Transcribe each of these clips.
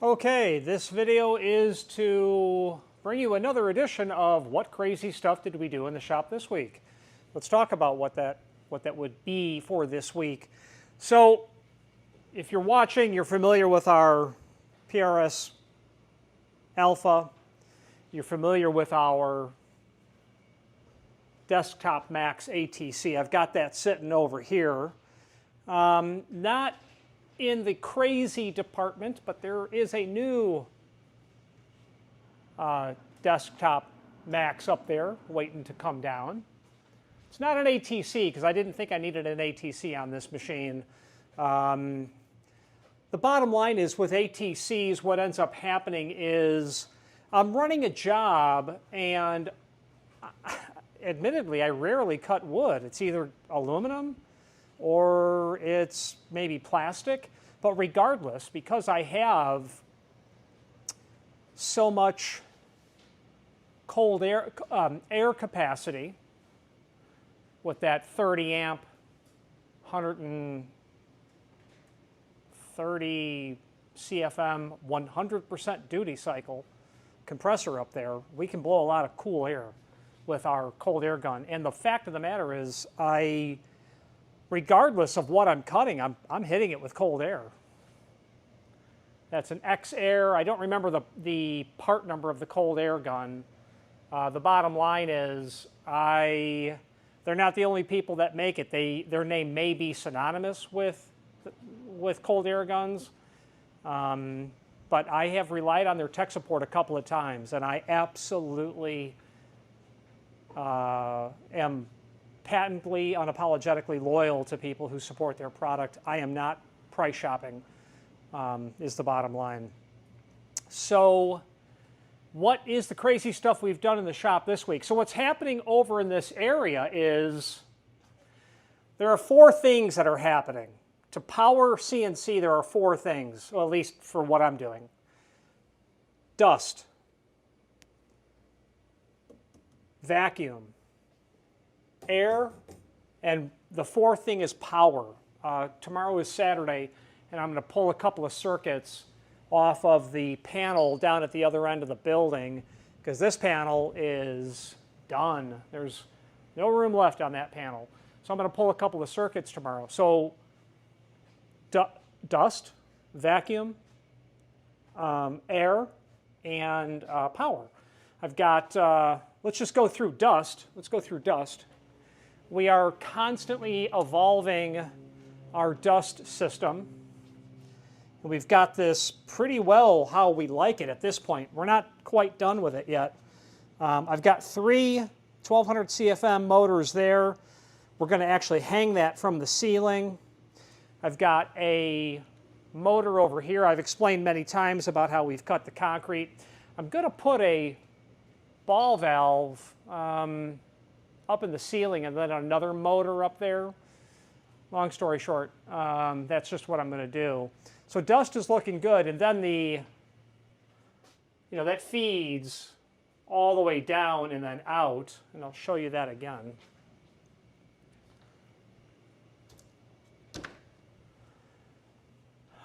Okay, this video is to bring you another edition of What Crazy Stuff Did We Do in the Shop This Week? Let's talk about what that would be for this week. So, if you're watching, you're familiar with our PRS Alpha. You're familiar with our Desktop Max ATC. I've got that sitting over here. Not in the crazy department, but there is a new Desktop Max up there waiting to come down. It's not an ATC because I didn't think I needed an ATC on this machine. The bottom line is with ATCs, what ends up happening is I'm running a job and admittedly I rarely cut wood. It's either aluminum or it's maybe plastic, but regardless, because I have so much cold air capacity with that 30 amp, 130 CFM, 100% duty cycle compressor up there, we can blow a lot of cool air with our cold air gun. And the fact of the matter is, regardless of what I'm cutting, I'm hitting it with cold air. That's an X-Air. I don't remember the part number of the cold air gun. The bottom line is they're not the only people that make it. Their name may be synonymous with cold air guns, but I have relied on their tech support a couple of times, and I absolutely am patently, unapologetically loyal to people who support their product. I am not price shopping, is the bottom line. So what is the crazy stuff we've done in the shop this week? So what's happening over in this area is there are four things that are happening. To power CNC, there are four things, well, at least for what I'm doing. Dust, vacuum, air, and the fourth thing is power. Tomorrow is Saturday, and I'm going to pull a couple of circuits off of the panel down at the other end of the building because this panel is done. There's no room left on that panel. So I'm going to pull a couple of circuits tomorrow. So dust, vacuum, air, and power. I've got, let's just go through dust. Let's go through dust. We are constantly evolving our dust system. We've got this pretty well how we like it at this point. We're not quite done with it yet. I've got three 1200 CFM motors there. We're going to actually hang that from the ceiling. I've got a motor over here. I've explained many times about how we've cut the concrete. I'm going to put a ball valve up in the ceiling and then another motor up there. Long story short, that's just what I'm going to do. So dust is looking good, and then that feeds all the way down and then out, and I'll show you that again.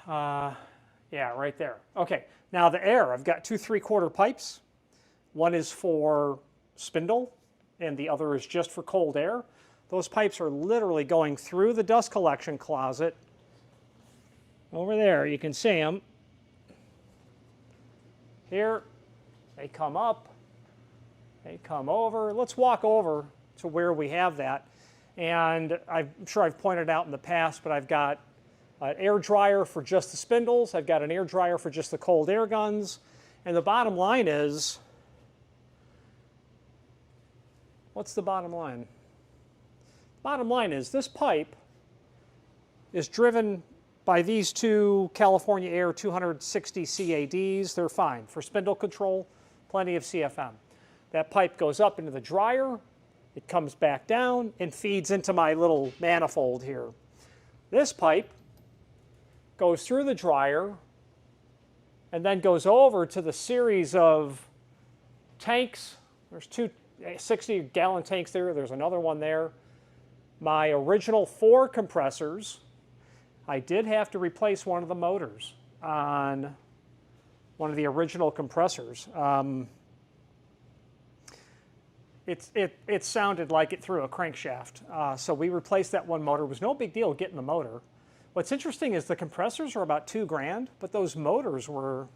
Yeah, right there. Okay, now the air, I've got two 3/4 pipes. One is for spindle, and the other is just for cold air. Those pipes are literally going through the dust collection closet. Over there, you can see them. Here, they come up, they come over. Let's walk over to where we have that. And I'm sure I've pointed out in the past, but I've got an air dryer for just the spindles. I've got an air dryer for just the cold air guns. And the bottom line is, what's the bottom line? Bottom line is this pipe is driven by these two California Air 260 CADs. They're fine for spindle control, plenty of CFM. That pipe goes up into the dryer, it comes back down and feeds into my little manifold here. This pipe goes through the dryer and then goes over to the series of tanks. There's two 60-gallon tanks there. There's another one there. My original 4 compressors, I did have to replace one of the motors on one of the original compressors. It sounded like it threw a crankshaft. So we replaced that one motor. It was no big deal getting the motor. What's interesting is the compressors are about $2,000, but those motors were,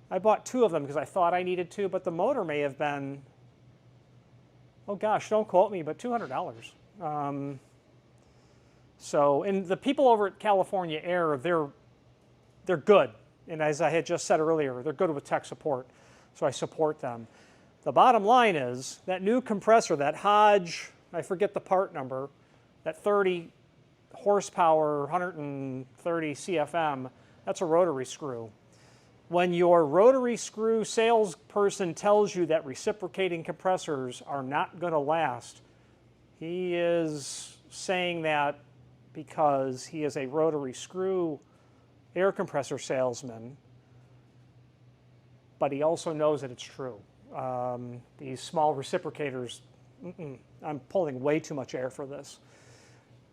I bought 2 of them because I thought I needed 2, but the motor may have been, oh gosh, don't quote me, but $200. So, and the people over at California Air, they're good. And as I had just said earlier, they're good with tech support, so I support them. The bottom line is that new compressor, that Hodge, I forget the part number, that 30 horsepower, 130 CFM, that's a rotary screw. When your rotary screw salesperson tells you that reciprocating compressors are not going to last, he is saying that because he is a rotary screw air compressor salesman, but he also knows that it's true. These small reciprocators, I'm pulling way too much air for this.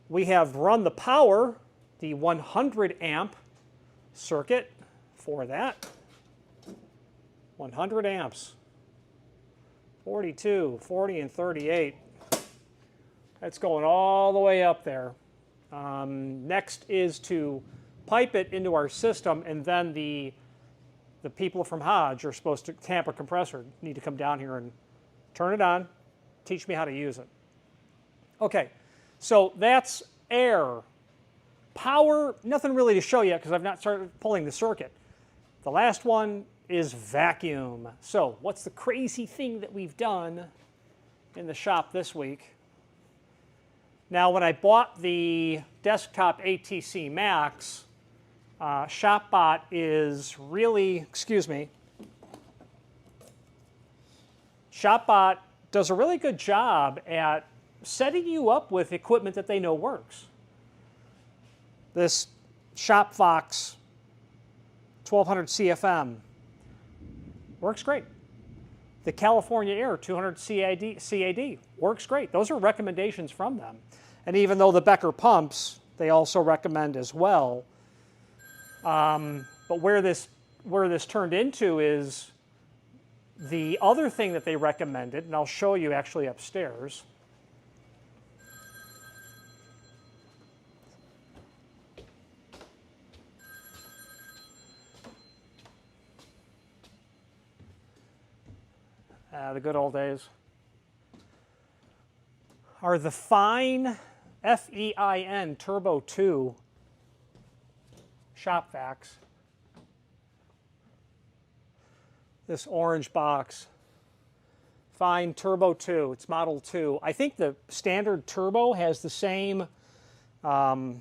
We have run the power, the 100 amp circuit for that. 100 amps, 42, 40, and 38. That's going all the way up there. Next is to pipe it into our system, and then the people from Hodge are supposed to, Tampa compressor, need to come down here and turn it on, teach me how to use it. Okay, so that's air. Power, nothing really to show yet because I've not started pulling the circuit. The last one is vacuum. So what's the crazy thing that we've done in the shop this week? Now, when I bought the desktop ATC Max, ShopBot is really, ShopBot does a really good job at setting you up with equipment that they know works. This ShopVox 1200 CFM works great. The California Air 200 CAD works great. Those are recommendations from them. And even though the Becker pumps, they also recommend as well. But where this turned into is the other thing that they recommended, and I'll show you actually upstairs. The good old days. Are the Fein, F-E-I-N Turbo II shop vacs. This orange box. Fein Turbo II, it's Model 2. I think the standard Turbo has the same profile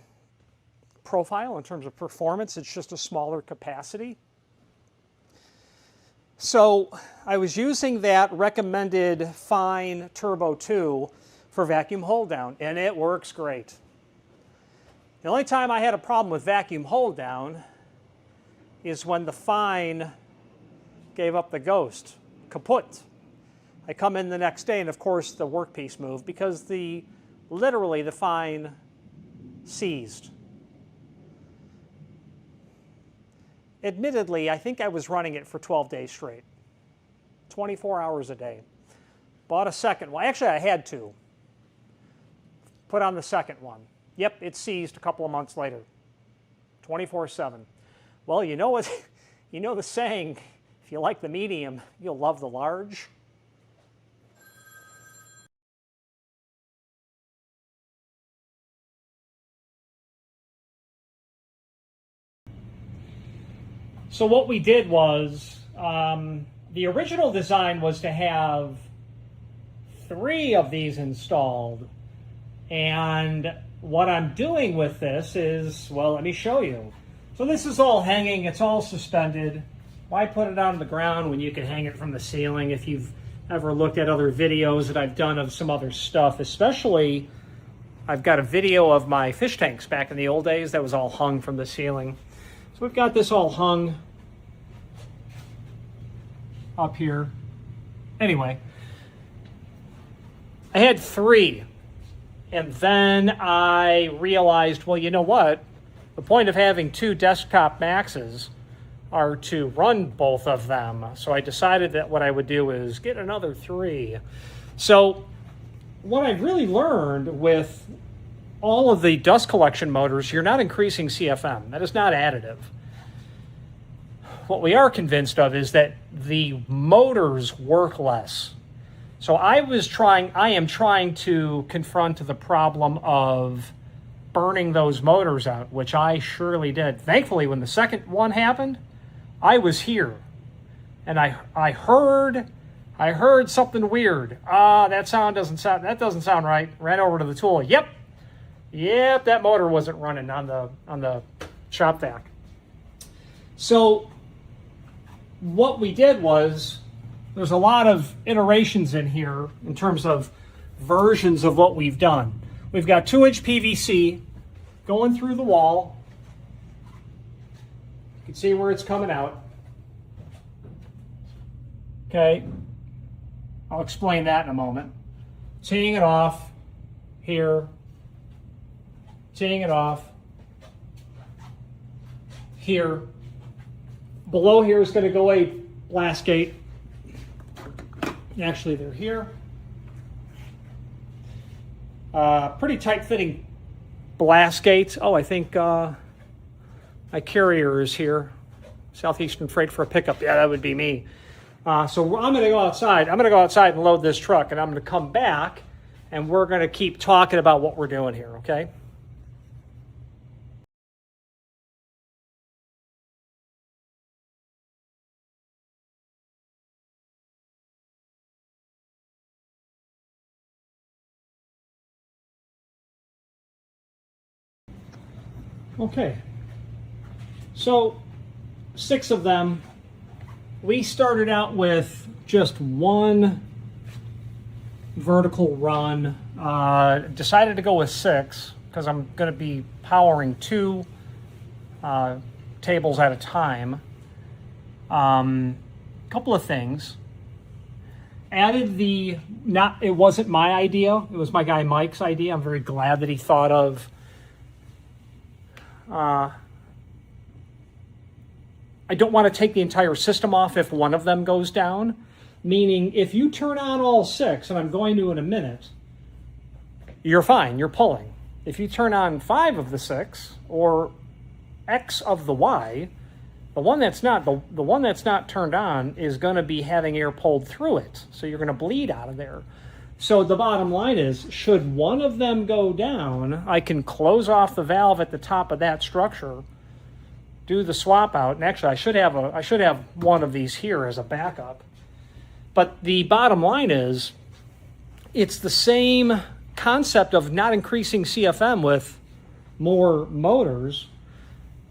in terms of performance. It's just a smaller capacity. So I was using that recommended Fein Turbo II for vacuum hold down, and it works great. The only time I had a problem with vacuum hold down is when the Fein gave up the ghost, kaput. I come in the next day and of course the workpiece moved because literally the Fein seized. Admittedly, I think I was running it for 12 days straight, 24 hours a day. Bought a second one. Actually, I had to. Put on the second one. Yep, it seized a couple of months later, 24/7. Well, you know what? You know the saying, if you like the medium, you'll love the large. So what we did was, the original design was to have 3 of these installed. And what I'm doing with this is, well, let me show you. So this is all hanging, it's all suspended. Why put it on the ground when you can hang it from the ceiling? If you've ever looked at other videos that I've done of some other stuff, especially, I've got a video of my fish tanks back in the old days that was all hung from the ceiling. So we've got this all hung up here. Anyway, I had 3. And then I realized, well, you know what? The point of having 2 desktop Maxes are to run both of them. So I decided that what I would do is get another 3. So what I've really learned with all of the dust collection motors, you're not increasing CFM. That is not additive. What we are convinced of is that the motors work less. So I am trying to confront the problem of burning those motors out, which I surely did. Thankfully, when the second one happened, I was here, and I heard something weird. That doesn't sound right. Ran over to the tool. Yep, that motor wasn't running on the shop vac. So what we did was, there's a lot of iterations in here in terms of versions of what we've done. We've got 2-inch PVC going through the wall. You can see where it's coming out. Okay, I'll explain that in a moment. Teeing it off here, teeing it off here. Below here is going to go a blast gate. Actually, they're here. Pretty tight-fitting blast gates. Oh, I think my carrier is here. Southeastern Freight for a pickup. Yeah, that would be me. So I'm going to go outside. I'm going to go outside and load this truck, and I'm going to come back, and we're going to keep talking about what we're doing here, okay? Okay, so 6 of them. We started out with just one vertical run. Decided to go with 6 because I'm going to be powering 2 tables at a time. Couple of things. Added it wasn't my idea. It was my guy Mike's idea. I'm very glad that he thought of I don't want to take the entire system off if one of them goes down, meaning if you turn on all 6, and I'm going to in a minute, you're fine, you're pulling. If you turn on 5 of the 6 or X of the Y, the one that's not turned on is going to be having air pulled through it, so you're going to bleed out of there. So the bottom line is, should one of them go down, I can close off the valve at the top of that structure, do the swap out, and actually I should have one of these here as a backup. But the bottom line is, it's the same concept of not increasing CFM with more motors.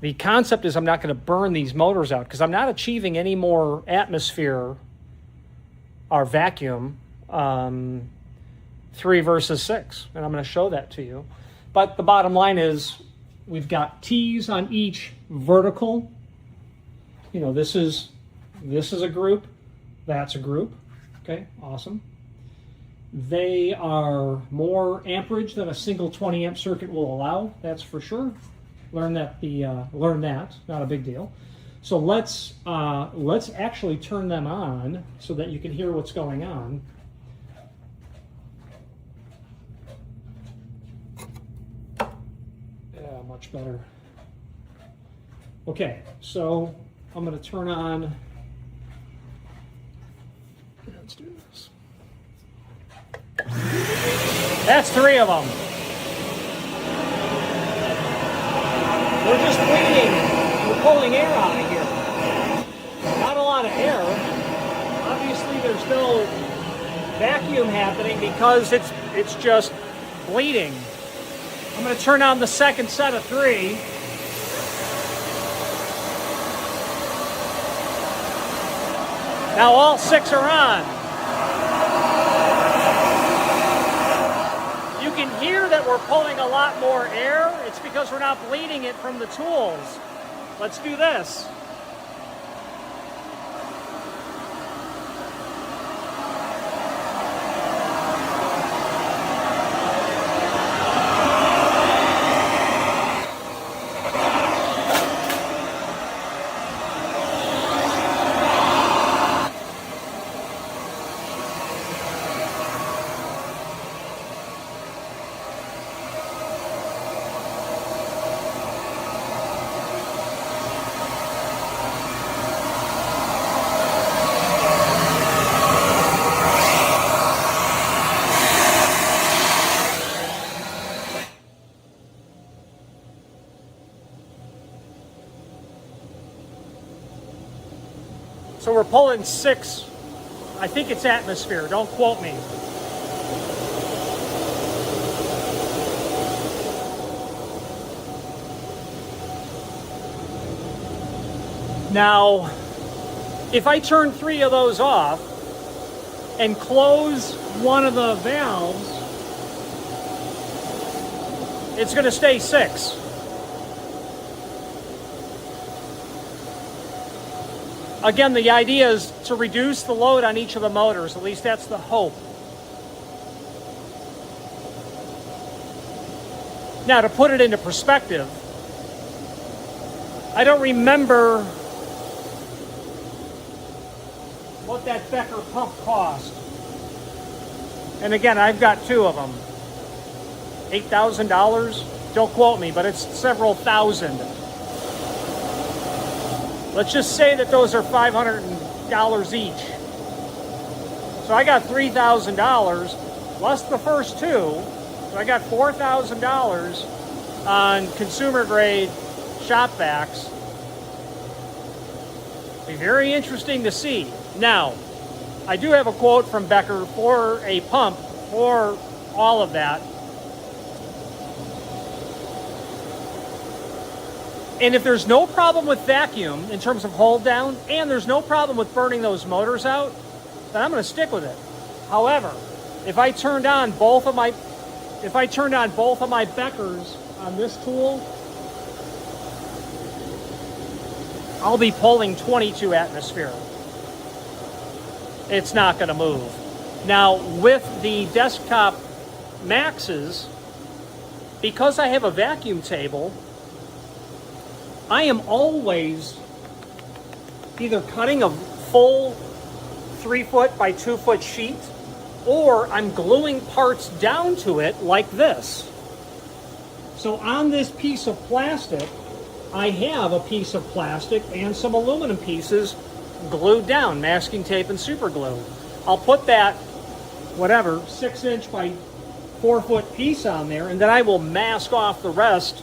The concept is I'm not going to burn these motors out because I'm not achieving any more atmosphere or vacuum. 3 versus 6, and I'm going to show that to you. But the bottom line is we've got T's on each vertical. You know, this is a group, that's a group. Okay, awesome. They are more amperage than a single 20 amp circuit will allow, that's for sure. Learn that, not a big deal. So let's actually turn them on so that you can hear what's going on. Much better. Okay, so I'm going to turn on. Let's do this. That's 3 of them. We're just bleeding. We're pulling air out of here. Not a lot of air. Obviously, there's no vacuum happening because it's just bleeding. I'm going to turn on the second set of 3. Now all 6 are on. You can hear that we're pulling a lot more air. It's because we're not bleeding it from the tools. Let's do this. pulling 6, I think it's atmosphere, don't quote me. Now, if I turn 3 of those off and close one of the valves, it's going to stay 6. Again, the idea is to reduce the load on each of the motors. At least that's the hope. Now, to put it into perspective, I don't remember what that Becker pump cost. And again, I've got 2 of them. $8,000? Don't quote me, but it's several thousand. Let's just say that those are $500 each. So I got $3,000 less the first 2. So I got $4,000 on consumer grade shop vacs. Be very interesting to see. Now, I do have a quote from Becker for a pump for all of that. And if there's no problem with vacuum in terms of hold down, and there's no problem with burning those motors out, then I'm going to stick with it. However, if I turned on both of my Beckers on this tool, I'll be pulling 22 atmosphere. It's not going to move. Now, with the desktop Maxes, because I have a vacuum table, I am always either cutting a full 3-foot by 2-foot sheet, or I'm gluing parts down to it like this. So on this piece of plastic, I have a piece of plastic and some aluminum pieces glued down, masking tape and super glue. I'll put that, whatever, 6-inch by 4-foot piece on there, and then I will mask off the rest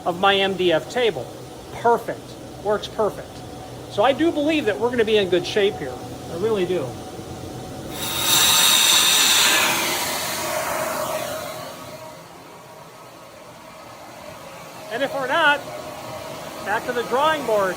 of my MDF table. Perfect. Works perfect. So I do believe that we're going to be in good shape here. I really do. And if we're not, back to the drawing board.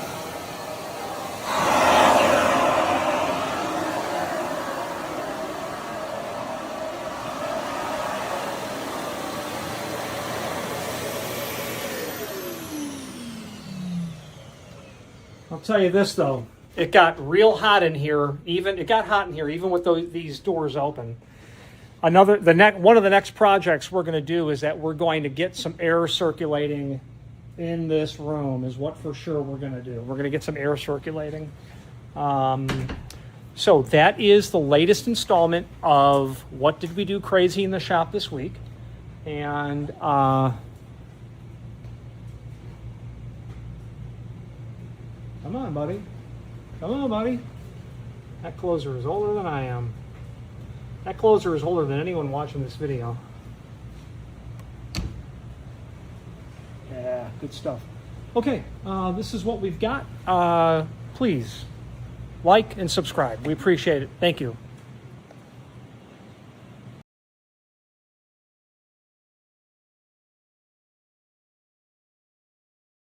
I'll tell you this though, it got real hot in here. It got hot in here even with these doors open. One of the next projects we're going to do is that we're going to get some air circulating in this room, is what for sure we're going to do. We're going to get some air circulating. So that is the latest installment of What Did We Do Crazy in the Shop this week. And come on, buddy. Come on, buddy. That closer is older than I am. That closer is older than anyone watching this video. Yeah, good stuff. Okay, this is what we've got. Please like and subscribe. We appreciate it. Thank you.